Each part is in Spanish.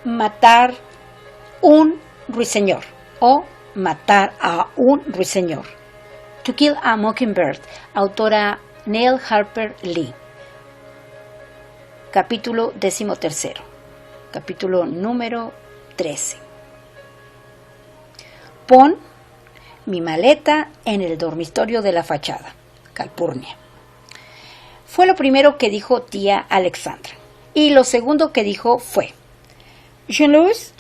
matar un ruiseñor o matar a un ruiseñor. To Kill a Mockingbird, autora Neil Harper Lee. Capítulo 13. Capítulo número 13. Pon mi maleta en el dormitorio de la fachada. Calpurnia. Fue lo primero que dijo tía Alexandra. Y lo segundo que dijo fue: Jean-Louis,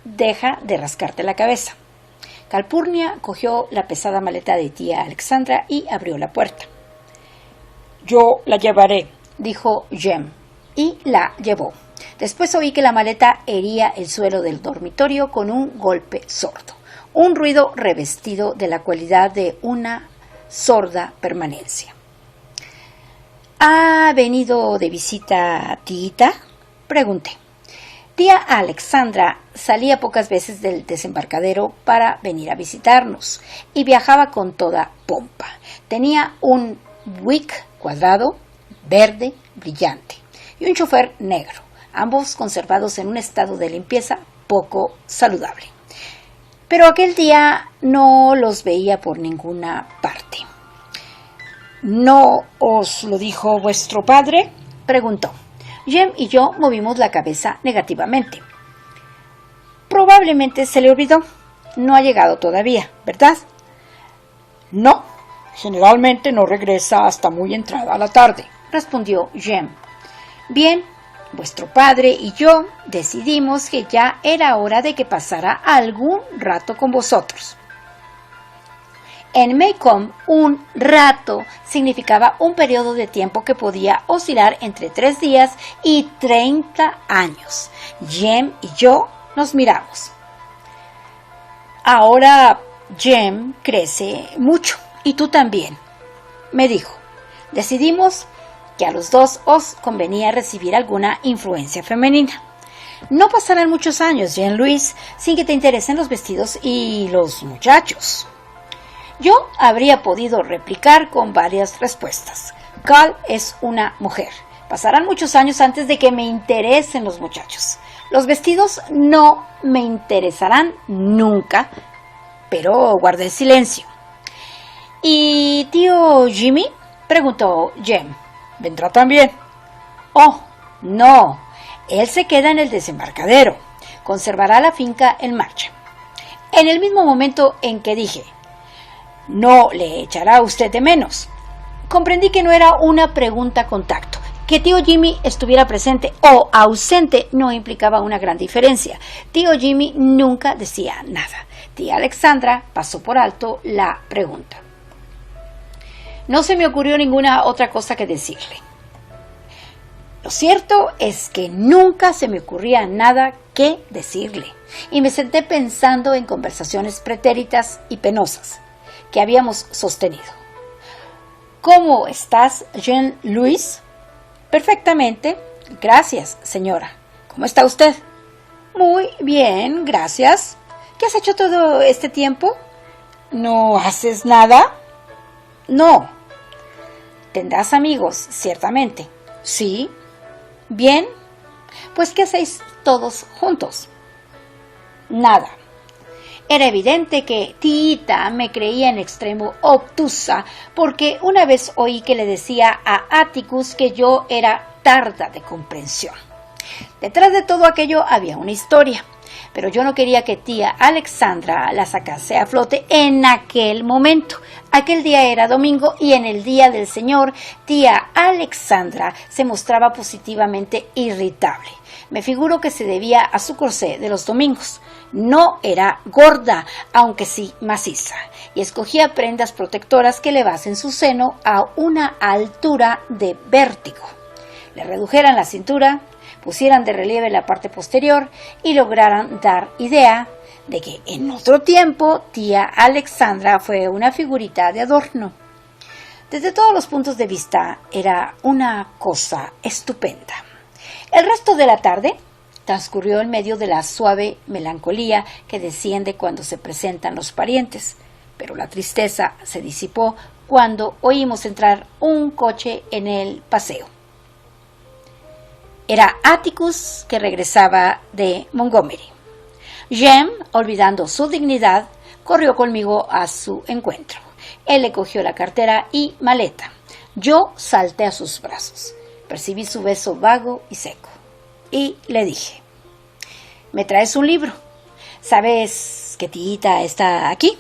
deja de rascarte la cabeza. Calpurnia cogió la pesada maleta de tía Alexandra y abrió la puerta. Yo la llevaré, dijo Jem, y la llevó. Después oí que la maleta hería el suelo del dormitorio con un golpe sordo, un ruido revestido de la cualidad de una sorda permanencia. ¿Ha venido de visita Tita?, pregunté. Tía Alexandra salía pocas veces del desembarcadero para venir a visitarnos y viajaba con toda pompa. Tenía un Buick cuadrado, verde, brillante, y un chofer negro, ambos conservados en un estado de limpieza poco saludable. Pero aquel día no los veía por ninguna parte. ¿No os lo dijo vuestro padre?, preguntó. Jem y yo movimos la cabeza negativamente. Probablemente se le olvidó. No ha llegado todavía, ¿verdad? No, generalmente no regresa hasta muy entrada la tarde, respondió Jem. Bien, vuestro padre y yo decidimos que ya era hora de que pasara algún rato con vosotros. En Maycomb, un rato significaba un periodo de tiempo que podía oscilar entre 3 días y 30 años. Jem y yo nos miramos. Ahora Jem crece mucho y tú también, me dijo. Decidimos que a los dos os convenía recibir alguna influencia femenina. No pasarán muchos años, Jean-Louis, sin que te interesen los vestidos y los muchachos. Yo habría podido replicar con varias respuestas. Cal es una mujer. Pasarán muchos años antes de que me interesen los muchachos. Los vestidos no me interesarán nunca, pero guardé silencio. ¿Y tío Jimmy?, preguntó Jem. ¿Vendrá también? Oh, no. Él se queda en el desembarcadero. Conservará la finca en marcha. En el mismo momento en que dije: no le echará usted de menos, comprendí que no era una pregunta con tacto. Que tío Jimmy estuviera presente o ausente no implicaba una gran diferencia. Tío Jimmy nunca decía nada. Tía Alexandra pasó por alto la pregunta. No se me ocurrió ninguna otra cosa que decirle. Lo cierto es que nunca se me ocurría nada que decirle, y me senté pensando en conversaciones pretéritas y penosas que habíamos sostenido. ¿Cómo estás, Jean-Louis? Perfectamente, gracias, señora. ¿Cómo está usted? Muy bien, gracias. ¿Qué has hecho todo este tiempo? ¿No haces nada? No. Tendrás amigos, ciertamente. Sí. Bien. Pues, ¿qué hacéis todos juntos? Nada. Era evidente que Tita me creía en extremo obtusa, porque una vez oí que le decía a Atticus que yo era tarda de comprensión. Detrás de todo aquello había una historia, pero yo no quería que tía Alexandra la sacase a flote en aquel momento. Aquel día era domingo y en el día del Señor, tía Alexandra se mostraba positivamente irritable. Me figuro que se debía a su corsé de los domingos. No era gorda, aunque sí maciza, y escogía prendas protectoras que elevasen su seno a una altura de vértigo, le redujeran la cintura, pusieran de relieve la parte posterior y lograran dar idea de que en otro tiempo tía Alexandra fue una figurita de adorno. Desde todos los puntos de vista era una cosa estupenda. El resto de la tarde transcurrió en medio de la suave melancolía que desciende cuando se presentan los parientes, pero la tristeza se disipó cuando oímos entrar un coche en el paseo. Era Atticus, que regresaba de Montgomery. Jem, olvidando su dignidad, corrió conmigo a su encuentro. Él le cogió la cartera y maleta. Yo salté a sus brazos. Percibí su beso vago y seco. Y le dije: «¿Me traes un libro? ¿Sabes que Tita está aquí?»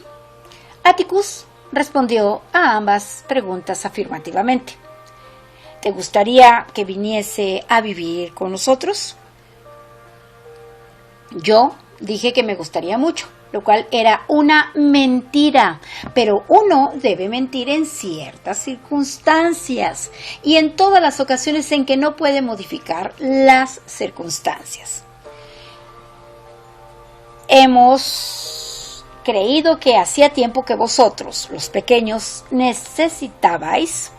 Atticus respondió a ambas preguntas afirmativamente. «¿Te gustaría que viniese a vivir con nosotros?» Yo dije que me gustaría mucho, lo cual era una mentira, pero uno debe mentir en ciertas circunstancias y en todas las ocasiones en que no puede modificar las circunstancias. Hemos creído que hacía tiempo que vosotros, los pequeños, necesitabais.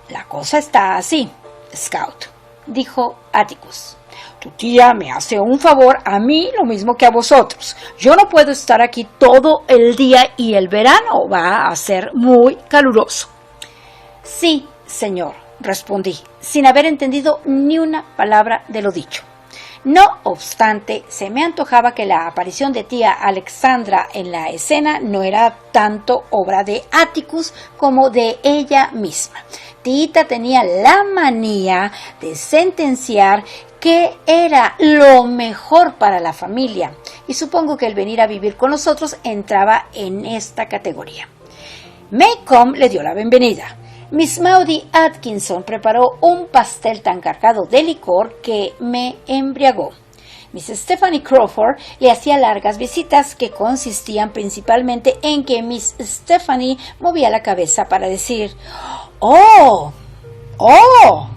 La cosa está así, Scout, dijo Atticus. Tu tía me hace un favor a mí lo mismo que a vosotros. Yo no puedo estar aquí todo el día y el verano va a ser muy caluroso. Sí, señor, respondí, sin haber entendido ni una palabra de lo dicho. No obstante, se me antojaba que la aparición de tía Alexandra en la escena no era tanto obra de Atticus como de ella misma. Tita tenía la manía de sentenciar que era lo mejor para la familia, y supongo que el venir a vivir con nosotros entraba en esta categoría. Maycomb le dio la bienvenida. Miss Maudie Atkinson preparó un pastel tan cargado de licor que me embriagó. Miss Stephanie Crawford le hacía largas visitas que consistían principalmente en que Miss Stephanie movía la cabeza para decir «¡Oh! ¡Oh!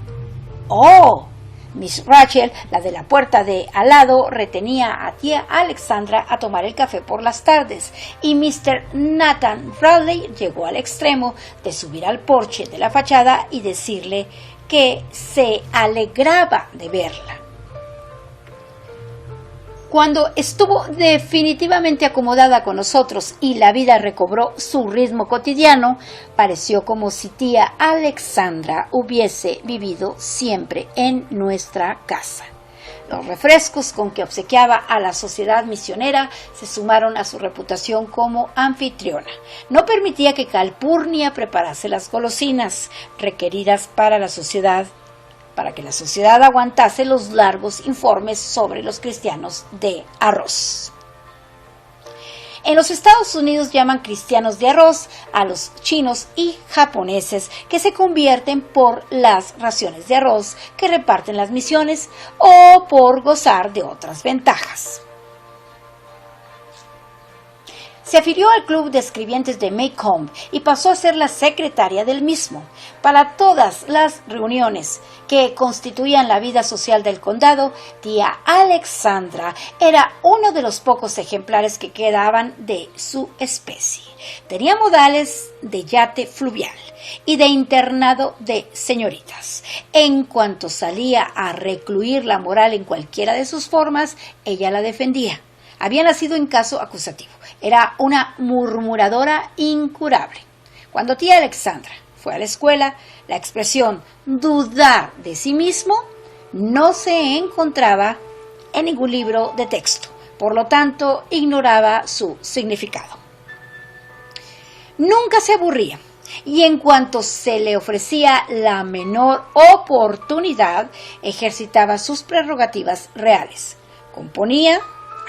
¡Oh!». Miss Rachel, la de la puerta de al lado, retenía a tía Alexandra a tomar el café por las tardes, y Mr. Nathan Bradley llegó al extremo de subir al porche de la fachada y decirle que se alegraba de verla. Cuando estuvo definitivamente acomodada con nosotros y la vida recobró su ritmo cotidiano, pareció como si tía Alexandra hubiese vivido siempre en nuestra casa. Los refrescos con que obsequiaba a la sociedad misionera se sumaron a su reputación como anfitriona. No permitía que Calpurnia preparase las golosinas requeridas para que la sociedad aguantase los largos informes sobre los cristianos de arroz. En los Estados Unidos llaman cristianos de arroz a los chinos y japoneses que se convierten por las raciones de arroz que reparten las misiones o por gozar de otras ventajas. Se afilió al club de escribientes de Maycomb y pasó a ser la secretaria del mismo. Para todas las reuniones que constituían la vida social del condado, tía Alexandra era uno de los pocos ejemplares que quedaban de su especie. Tenía modales de yate fluvial y de internado de señoritas. En cuanto salía a recluir la moral en cualquiera de sus formas, ella la defendía. Había nacido en caso acusativo. Era una murmuradora incurable. Cuando tía Alexandra fue a la escuela, la expresión dudar de sí mismo no se encontraba en ningún libro de texto. Por lo tanto, ignoraba su significado. Nunca se aburría y en cuanto se le ofrecía la menor oportunidad, ejercitaba sus prerrogativas reales. Componía,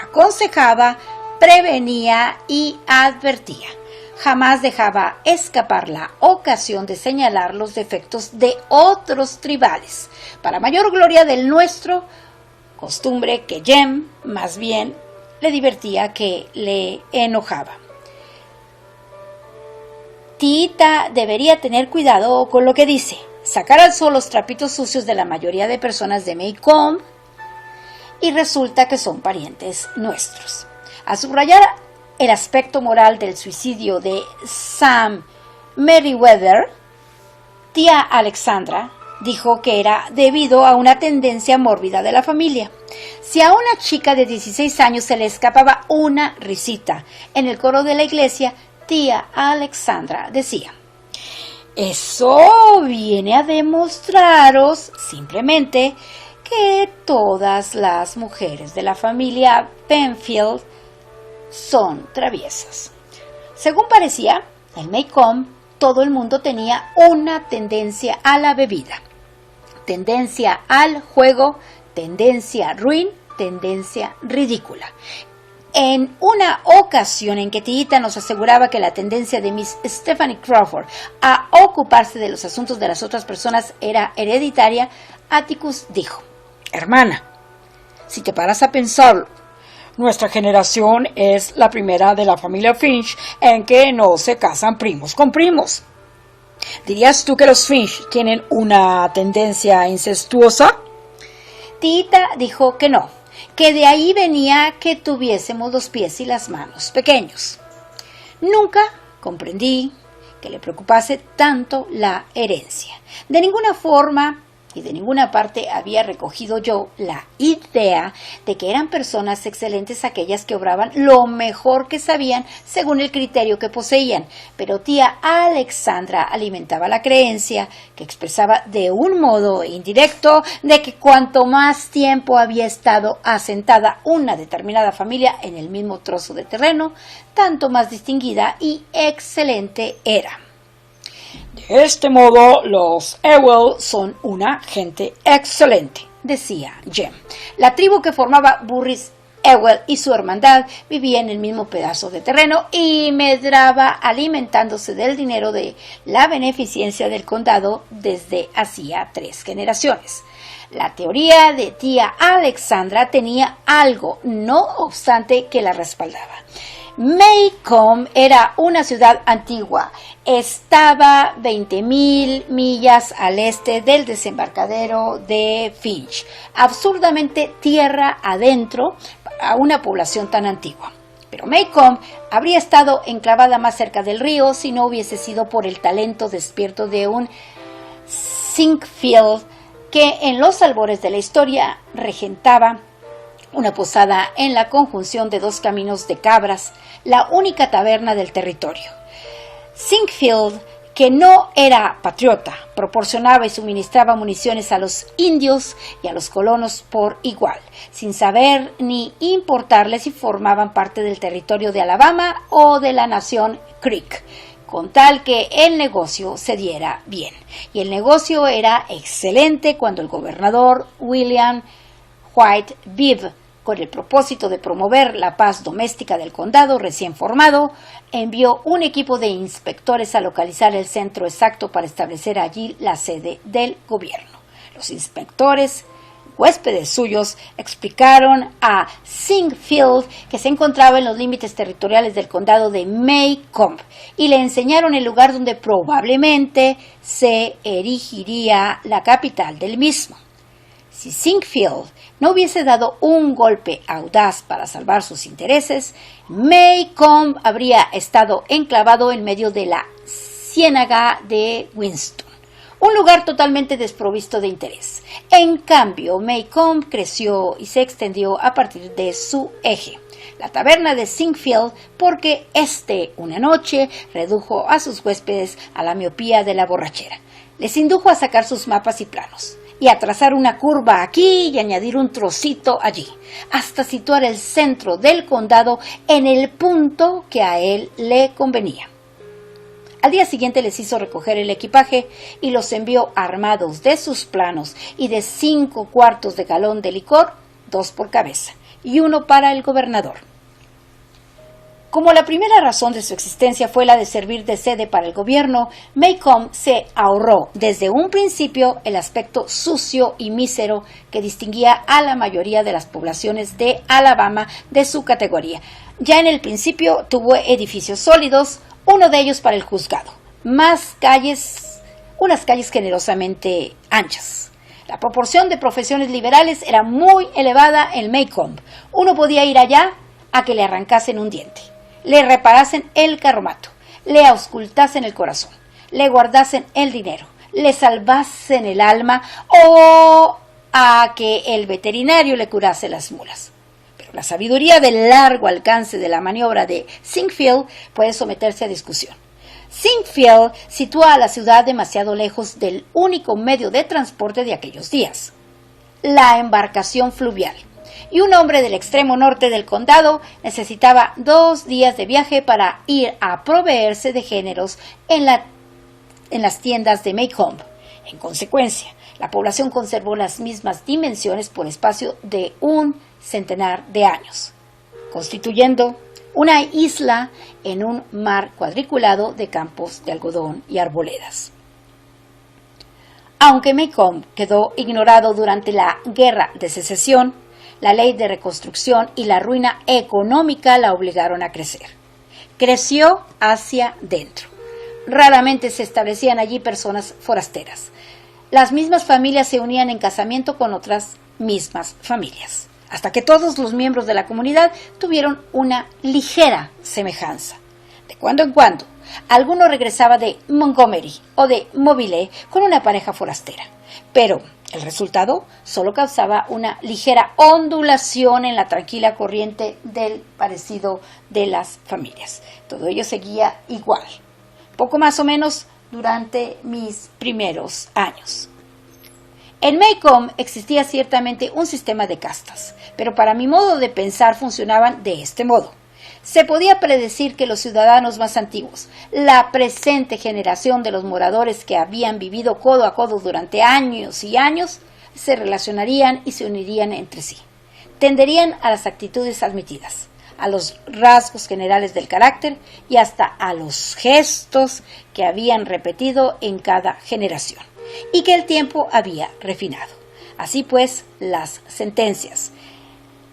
aconsejaba, prevenía y advertía. Jamás dejaba escapar la ocasión de señalar los defectos de otros tribales, para mayor gloria del nuestro, costumbre que Jem más bien le divertía que le enojaba. Tita debería tener cuidado con lo que dice, sacar al sol los trapitos sucios de la mayoría de personas de Maycomb, y resulta que son parientes nuestros. A subrayar el aspecto moral del suicidio de Sam Merriweather, tía Alexandra dijo que era debido a una tendencia mórbida de la familia. Si a una chica de 16 años se le escapaba una risita en el coro de la iglesia, tía Alexandra decía: Eso viene a demostraros simplemente que todas las mujeres de la familia Penfield son traviesas. Según parecía, en Maycomb todo el mundo tenía una tendencia a la bebida, tendencia al juego, tendencia ruin, tendencia ridícula. En una ocasión en que Tita nos aseguraba que la tendencia de Miss Stephanie Crawford a ocuparse de los asuntos de las otras personas era hereditaria, Atticus dijo: Hermana, si te paras a pensarlo, nuestra generación es la primera de la familia Finch en que no se casan primos con primos. ¿Dirías tú que los Finch tienen una tendencia incestuosa? Tita dijo que no, que de ahí venía que tuviésemos los pies y las manos pequeños. Nunca comprendí que le preocupase tanto la herencia. De ninguna forma y de ninguna parte había recogido yo la idea de que eran personas excelentes aquellas que obraban lo mejor que sabían según el criterio que poseían, pero tía Alexandra alimentaba la creencia, que expresaba de un modo indirecto, de que cuanto más tiempo había estado asentada una determinada familia en el mismo trozo de terreno, tanto más distinguida y excelente era. De este modo, los Ewell son una gente excelente, decía Jem. La tribu que formaba Burris Ewell y su hermandad vivía en el mismo pedazo de terreno y medraba alimentándose del dinero de la beneficencia del condado desde hacía 3 generaciones. La teoría de tía Alexandra tenía algo, no obstante, que la respaldaba. Maycomb era una ciudad antigua, estaba 20.000 millas al este del desembarcadero de Finch, absurdamente tierra adentro a una población tan antigua. Pero Maycomb habría estado enclavada más cerca del río si no hubiese sido por el talento despierto de un Sinkfield que en los albores de la historia regentaba una posada en la conjunción de 2 caminos de cabras, la única taberna del territorio. Sinkfield, que no era patriota, proporcionaba y suministraba municiones a los indios y a los colonos por igual, sin saber ni importarles si formaban parte del territorio de Alabama o de la nación Creek, con tal que el negocio se diera bien. Y el negocio era excelente cuando el gobernador William White Bibb, con el propósito de promover la paz doméstica del condado recién formado, envió un equipo de inspectores a localizar el centro exacto para establecer allí la sede del gobierno. Los inspectores, huéspedes suyos, explicaron a Sinkfield que se encontraba en los límites territoriales del condado de Maycomb y le enseñaron el lugar donde probablemente se erigiría la capital del mismo. Si Sinkfield no hubiese dado un golpe audaz para salvar sus intereses, Maycomb habría estado enclavado en medio de la ciénaga de Winston, un lugar totalmente desprovisto de interés. En cambio, Maycomb creció y se extendió a partir de su eje, la taberna de Sinkfield, porque una noche redujo a sus huéspedes a la miopía de la borrachera. Les indujo a sacar sus mapas y planos y a trazar una curva aquí y añadir un trocito allí, hasta situar el centro del condado en el punto que a él le convenía. Al día siguiente les hizo recoger el equipaje y los envió armados de sus planos y de 5 cuartos de galón de licor, 2 por cabeza, y 1 para el gobernador. Como la primera razón de su existencia fue la de servir de sede para el gobierno, Maycomb se ahorró desde un principio el aspecto sucio y mísero que distinguía a la mayoría de las poblaciones de Alabama de su categoría. Ya en el principio tuvo edificios sólidos, uno de ellos para el juzgado, unas calles generosamente anchas. La proporción de profesiones liberales era muy elevada en Maycomb. Uno podía ir allá a que le arrancasen un diente, le reparasen el carromato, le auscultasen el corazón, le guardasen el dinero, le salvasen el alma o a que el veterinario le curase las mulas. Pero la sabiduría del largo alcance de la maniobra de Sinkfield puede someterse a discusión. Sinfield sitúa a la ciudad demasiado lejos del único medio de transporte de aquellos días, la embarcación fluvial, y un hombre del extremo norte del condado necesitaba 2 días de viaje para ir a proveerse de géneros en las tiendas de Maycomb. En consecuencia, la población conservó las mismas dimensiones por espacio de 100 de años, constituyendo una isla en un mar cuadriculado de campos de algodón y arboledas. Aunque Maycomb quedó ignorado durante la Guerra de Secesión, la ley de reconstrucción y la ruina económica la obligaron a crecer. Creció hacia dentro. Raramente se establecían allí personas forasteras. Las mismas familias se unían en casamiento con otras mismas familias, hasta que todos los miembros de la comunidad tuvieron una ligera semejanza. De cuando en cuando, alguno regresaba de Montgomery o de Mobile con una pareja forastera, pero el resultado solo causaba una ligera ondulación en la tranquila corriente del parecido de las familias. Todo ello seguía igual, poco más o menos durante mis primeros años. En Maycomb existía ciertamente un sistema de castas, pero para mi modo de pensar funcionaban de este modo. Se podía predecir que los ciudadanos más antiguos, la presente generación de los moradores que habían vivido codo a codo durante años y años, se relacionarían y se unirían entre sí. Tenderían a las actitudes admitidas, a los rasgos generales del carácter y hasta a los gestos que habían repetido en cada generación y que el tiempo había refinado. Así pues, las sentencias.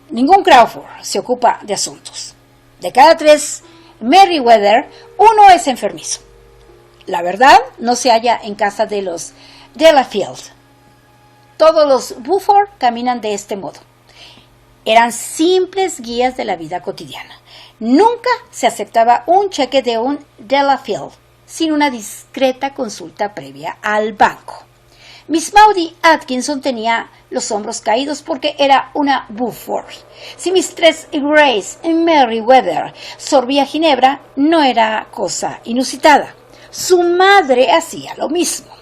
Ningún Crawford se ocupa de asuntos. De cada 3 Merriweather, uno es enfermizo. La verdad no se halla en casa de los Delafield. Todos los Buford caminan de este modo. Eran simples guías de la vida cotidiana. Nunca se aceptaba un cheque de un Delafield sin una discreta consulta previa al banco. Miss Maudie Atkinson tenía los hombros caídos porque era una Buford. Si Mistress Grace Merriweather sorbía ginebra, no era cosa inusitada. Su madre hacía lo mismo.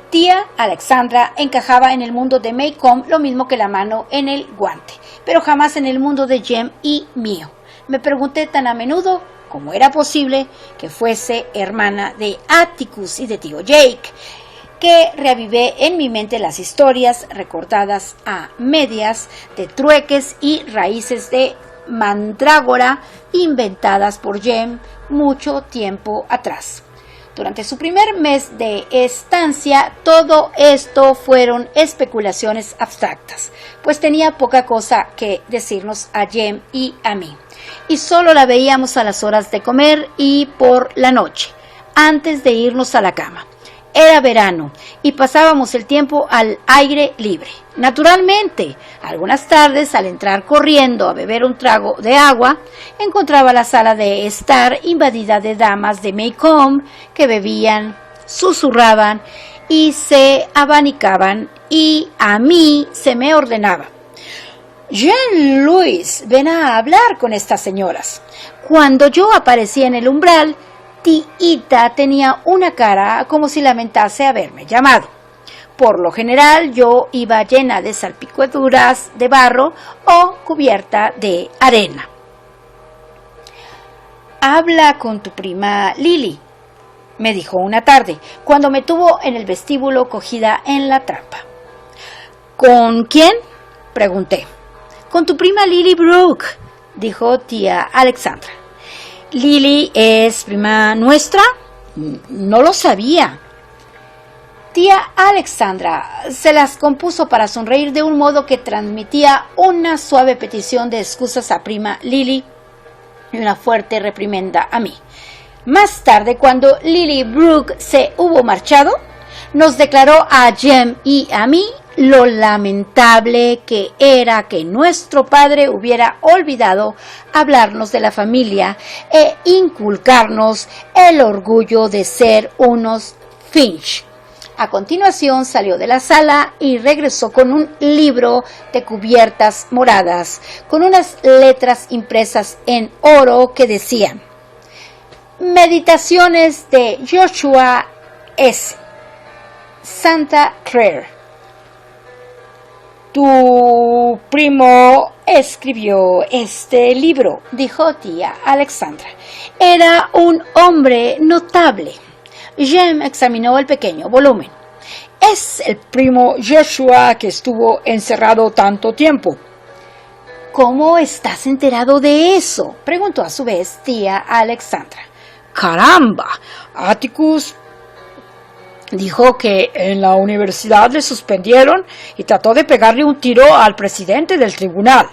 Tía Alexandra encajaba en el mundo de Maycomb lo mismo que la mano en el guante, pero jamás en el mundo de Jem y mío. Me pregunté tan a menudo cómo era posible que fuese hermana de Atticus y de tío Jake, que reavivé en mi mente las historias recordadas a medias de trueques y raíces de mandrágora inventadas por Jem mucho tiempo atrás. Durante su primer mes de estancia, todo esto fueron especulaciones abstractas, pues tenía poca cosa que decirnos a Jem y a mí, y solo la veíamos a las horas de comer y por la noche, antes de irnos a la cama. Era verano y pasábamos el tiempo al aire libre. Naturalmente, algunas tardes, al entrar corriendo a beber un trago de agua, encontraba la sala de estar invadida de damas de Maycomb que bebían, susurraban y se abanicaban, y a mí se me ordenaba: Jean-Louis, ven a hablar con estas señoras. Cuando yo aparecía en el umbral, Tiita tenía una cara como si lamentase haberme llamado. Por lo general yo iba llena de salpicaduras de barro o cubierta de arena. Habla con tu prima Lily, me dijo una tarde, cuando me tuvo en el vestíbulo cogida en la trampa. ¿Con quién?, pregunté. Con tu prima Lily Brooke, dijo tía Alexandra. ¿Lily es prima nuestra? No lo sabía. Tía Alexandra se las compuso para sonreír de un modo que transmitía una suave petición de excusas a prima Lily y una fuerte reprimenda a mí. Más tarde, cuando Lily Brooke se hubo marchado, nos declaró a Jem y a mí lo lamentable que era que nuestro padre hubiera olvidado hablarnos de la familia e inculcarnos el orgullo de ser unos Finch. A continuación salió de la sala y regresó con un libro de cubiertas moradas, con unas letras impresas en oro que decían: Meditaciones de Joshua S. Santa Clare. Tu primo escribió este libro, dijo tía Alexandra. Era un hombre notable. Jem examinó el pequeño volumen. Es el primo Joshua que estuvo encerrado tanto tiempo. ¿Cómo estás enterado de eso?, preguntó a su vez tía Alexandra. ¡Caramba! Atticus dijo que en la universidad le suspendieron y trató de pegarle un tiro al presidente del tribunal.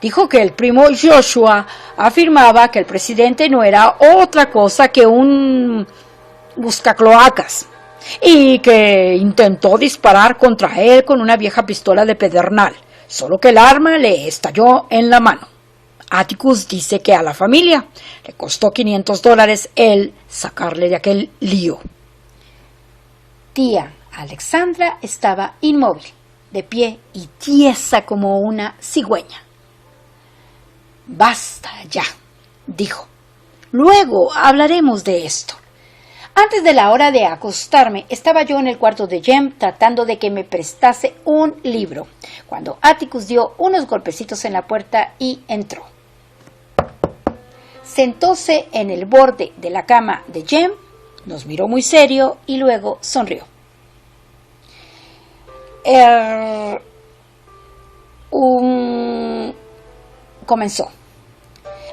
Dijo que el primo Joshua afirmaba que el presidente no era otra cosa que un buscacloacas y que intentó disparar contra él con una vieja pistola de pedernal, solo que el arma le estalló en la mano. Atticus dice que a la familia le costó $500 el sacarle de aquel lío. Tía Alexandra estaba inmóvil, de pie y tiesa como una cigüeña. Basta ya, dijo. Luego hablaremos de esto. Antes de la hora de acostarme, estaba yo en el cuarto de Jem tratando de que me prestase un libro, cuando Atticus dio unos golpecitos en la puerta y entró. Sentóse en el borde de la cama de Jem, nos miró muy serio y luego sonrió. Comenzó.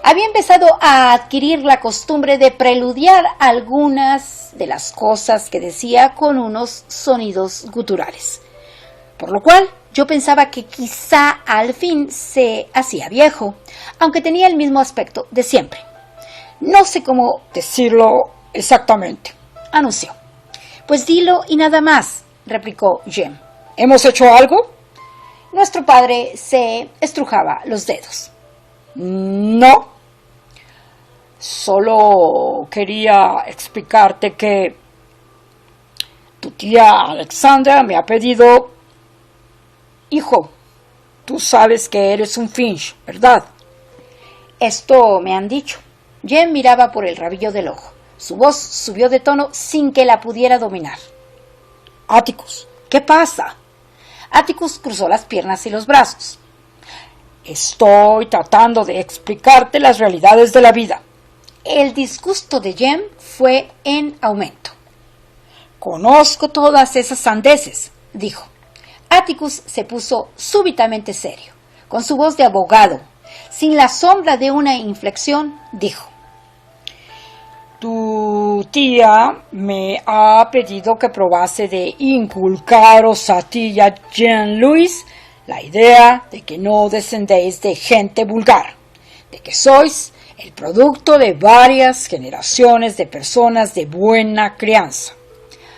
Había empezado a adquirir la costumbre de preludiar algunas de las cosas que decía con unos sonidos guturales, por lo cual yo pensaba que quizá al fin se hacía viejo, aunque tenía el mismo aspecto de siempre. No sé cómo decirlo exactamente, anunció. Pues dilo y nada más, replicó Jem. ¿Hemos hecho algo? Nuestro padre se estrujaba los dedos. No. Solo quería explicarte que tu tía Alexandra me ha pedido... Hijo, tú sabes que eres un Finch, ¿verdad? Esto me han dicho. Jem miraba por el rabillo del ojo. Su voz subió de tono sin que la pudiera dominar. Atticus, ¿qué pasa? Atticus cruzó las piernas y los brazos. Estoy tratando de explicarte las realidades de la vida. El disgusto de Jem fue en aumento. Conozco todas esas sandeces, dijo. Atticus se puso súbitamente serio. Con su voz de abogado, sin la sombra de una inflexión, dijo. Tu tía me ha pedido que probase de inculcaros a ti y a Jean-Louis la idea de que no descendéis de gente vulgar, de que sois el producto de varias generaciones de personas de buena crianza.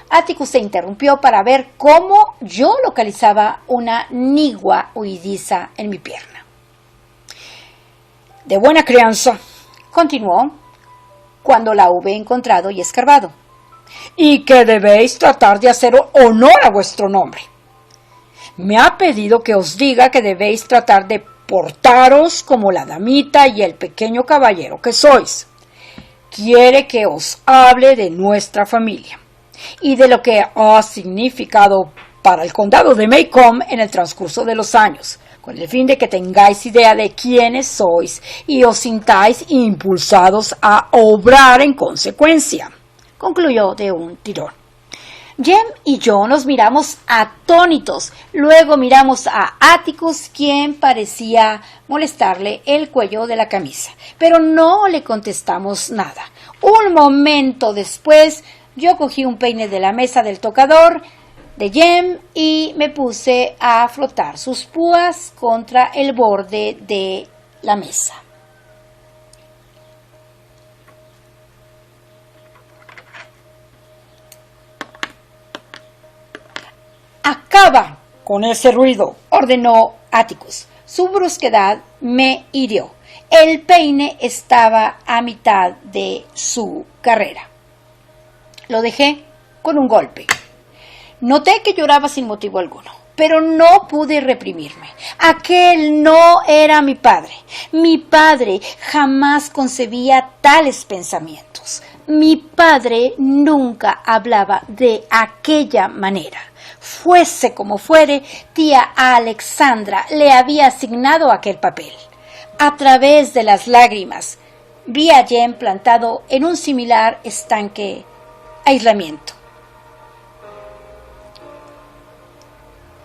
Atticus se interrumpió para ver cómo yo localizaba una nigua huidiza en mi pierna. De buena crianza, continuó, cuando la hube encontrado y escarbado. Y que debéis tratar de hacer honor a vuestro nombre. Me ha pedido que os diga que debéis tratar de portaros como la damita y el pequeño caballero que sois. Quiere que os hable de nuestra familia y de lo que ha significado para el condado de Maycomb en el transcurso de los años, con el fin de que tengáis idea de quiénes sois y os sintáis impulsados a obrar en consecuencia, concluyó de un tirón. Jem y yo nos miramos atónitos, luego miramos a Atticus, quien parecía molestarle el cuello de la camisa, pero no le contestamos nada. Un momento después, yo cogí un peine de la mesa del tocador de Jem y me puse a frotar sus púas contra el borde de la mesa. «Acaba con ese ruido», ordenó Atticus. Su brusquedad me hirió. El peine estaba a mitad de su carrera. Lo dejé con un golpe. Noté que lloraba sin motivo alguno, pero no pude reprimirme. Aquel no era mi padre. Mi padre jamás concebía tales pensamientos. mi padre nunca hablaba de aquella manera. Fuese como fuere, tía Alexandra le había asignado aquel papel. A través de las lágrimas, vi a Jem plantado en un similar estanque aislamiento.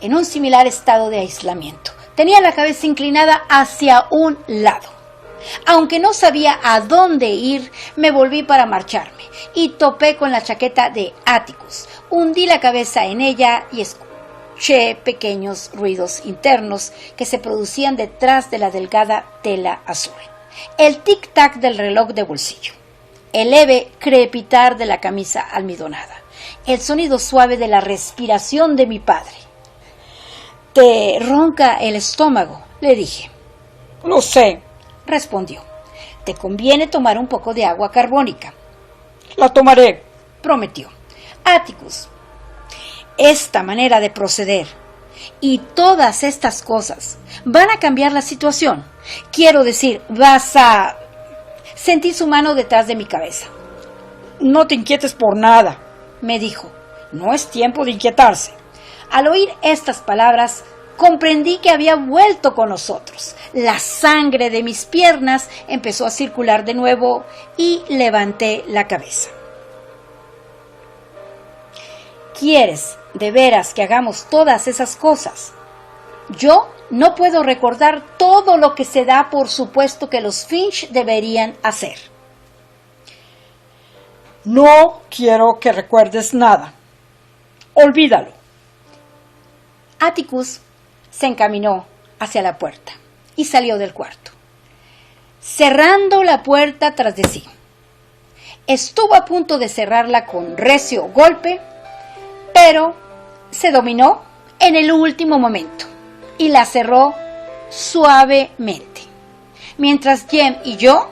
En un similar estado de aislamiento. Tenía la cabeza inclinada hacia un lado. Aunque no sabía a dónde ir, me volví para marcharme y topé con la chaqueta de Atticus. Hundí la cabeza en ella y escuché pequeños ruidos internos que se producían detrás de la delgada tela azul. El tic-tac del reloj de bolsillo, el leve crepitar de la camisa almidonada, el sonido suave de la respiración de mi padre. «¿Te ronca el estómago?», le dije. Lo sé, respondió. «Te conviene tomar un poco de agua carbónica». la tomaré, prometió. «Atticus, esta manera de proceder y todas estas cosas van a cambiar la situación. Quiero decir, vas a...». Sentí su mano detrás de mi cabeza. No te inquietes por nada, me dijo. no es tiempo de inquietarse. Al oír estas palabras, comprendí que había vuelto con nosotros. La sangre de mis piernas empezó a circular de nuevo y levanté la cabeza. ¿Quieres de veras que hagamos todas esas cosas? Yo no puedo recordar todo lo que se da por supuesto que los Finch deberían hacer. No quiero que recuerdes nada. Olvídalo. Atticus se encaminó hacia la puerta y salió del cuarto, cerrando la puerta tras de sí. Estuvo a punto de cerrarla con recio golpe, pero se dominó en el último momento y la cerró suavemente, mientras Jem y yo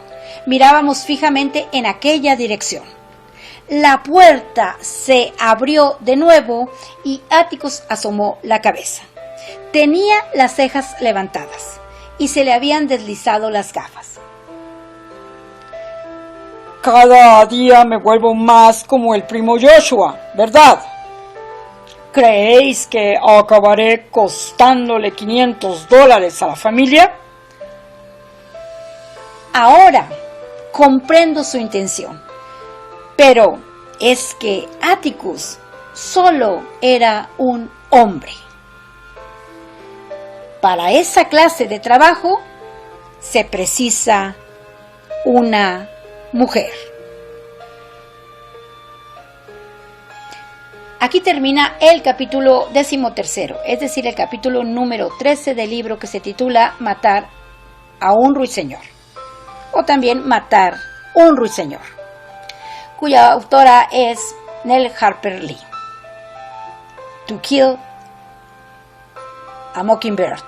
mirábamos fijamente en aquella dirección. La puerta se abrió de nuevo y Atticus asomó la cabeza. Tenía las cejas levantadas y se le habían deslizado las gafas. Cada día me vuelvo más como el primo Joshua, ¿verdad? ¿Creéis que acabaré costándole $500 a la familia? Ahora comprendo su intención, pero es que Atticus solo era un hombre. Para esa clase de trabajo se precisa una mujer. Aquí termina el capítulo 13, es decir, el capítulo número 13 del libro que se titula Matar a un ruiseñor, o también Matar un ruiseñor, cuya autora es Nell Harper Lee. To Kill a Mockingbird.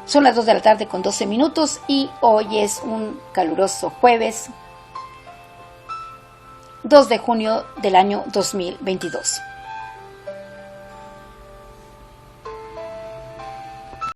Son las 2 de la tarde con 12 minutos y hoy es un caluroso jueves 2 de junio del año 2022.